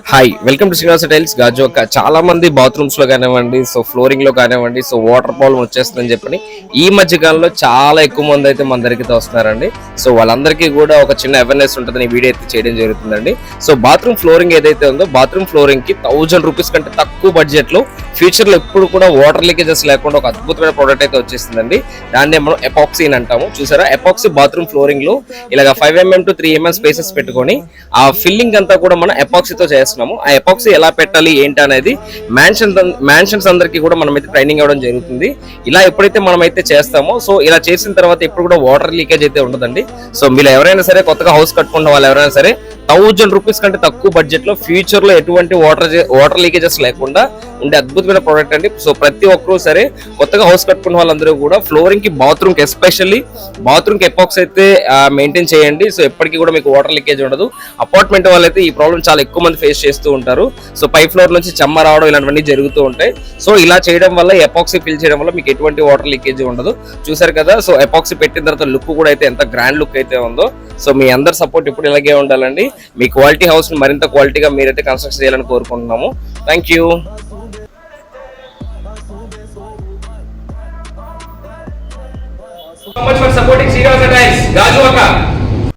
Hi, welcome to Srinivasa tiles Gajuwaka. చాలా మంది bathrooms లో కానివ్వండి, సో ఫ్లోరింగ్ లో కానివ్వండి, సో వాటర్ ప్రాబ్లం వచ్చేస్తుందని చెప్పని ఈ మధ్య కాలంలో చాలా ఎక్కువ మంది అయితే మన దగ్గరికి వస్తున్నారండి. సో వాళ్ళందరికీ కూడా ఒక చిన్న అవేర్నెస్ ఉంటుందని ఈ వీడియో అయితే చేయడం జరుగుతుందండి. సో బాత్రూమ్ ఫ్లోరింగ్ ఏదైతే ఉందో, బాత్రూమ్ ఫ్లోరింగ్ కి 1000 రూపీస్ కంటే తక్కువ బడ్జెట్ లో ఫ్యూచర్ లో ఎప్పుడు కూడా వాటర్ లీకేజెస్ లేకుండా ఒక అద్భుతమైన ప్రోడక్ట్ అయితే వచ్చేస్తుందండి. దాన్ని మనం ఎపాక్సీ అని అంటాము. చూసారా, ఎపాక్సీ బాత్రూమ్ ఫ్లోరింగ్ లో ఇలాగ 5mm to 3mm స్పేసెస్ పెట్టుకొని ఆ ఫిల్లింగ్ అంతా కూడా మనం ఎపాక్సీతో చేస్తున్నాము. ఆ ఎపాక్సీ ఎలా పెట్టాలి ఏంటి అనేది మ్యాన్షన్స్ అందరికీ కూడా మనం అయితే ట్రైనింగ్ ఇవ్వడం జరుగుతుంది. ఇలా ఎప్పుడైతే మనం అయితే చేస్తామో, సో ఇలా చేసిన తర్వాత ఎప్పుడు కూడా వాటర్ లీకేజ్ అయితే ఉండదండి. సో మీరు ఎవరైనా సరే కొత్తగా హౌస్ కట్టుకున్న వాళ్ళు ఎవరైనా సరే 1000 రూపీస్ కంటే తక్కువ బడ్జెట్ లో ఫ్యూచర్ లో ఎటువంటి వాటర్ లీకేజెస్ లేకుండా ఉండే అద్భుతమైన ప్రోడక్ట్ అండి. సో ప్రతి ఒక్కరూ సరే కొత్తగా హౌస్ కట్టుకున్న వాళ్ళందరూ కూడా ఫ్లోరింగ్ కి, బాత్రూమ్ కి, ఎస్పెషల్లీ బాత్రూమ్ కి ఎపాక్స్ అయితే మెయింటైన్ చేయండి. సో ఎప్పటికీ కూడా మీకు వాటర్ లీకేజ్ ఉండదు. అపార్ట్మెంట్ వాళ్ళైతే ఈ ప్రాబ్లం చాలా ఎక్కువ మంది ఫేస్ చేస్తూ ఉంటారు. సో పై ఫ్లోర్ నుంచి చెమ్మ రావడం ఇలాంటివన్నీ జరుగుతూ ఉంటాయి. సో ఇలా చేయడం వల్ల, ఎపాక్సీ ఫిల్ చేయడం వల్ల మీకు ఎటువంటి వాటర్ లీకేజ్ ఉండదు. చూసారు కదా, సో ఎపాక్సీ పెట్టిన తర్వాత లుక్ కూడా అయితే ఎంత గ్రాండ్ లుక్ అయితే ఉందో. సో మీ అందరి సపోర్ట్ ఇప్పుడు ఇలాగే ఉండాలండి. మీ క్వాలిటీ హౌస్ ని మరింత క్వాలిటీగా మీరైతే కన్స్ట్రక్ట్ చేయాలని కోరుకుంటున్నాము. Thank you. So much for supporting Srinivasa Tiles, Gajuwaka.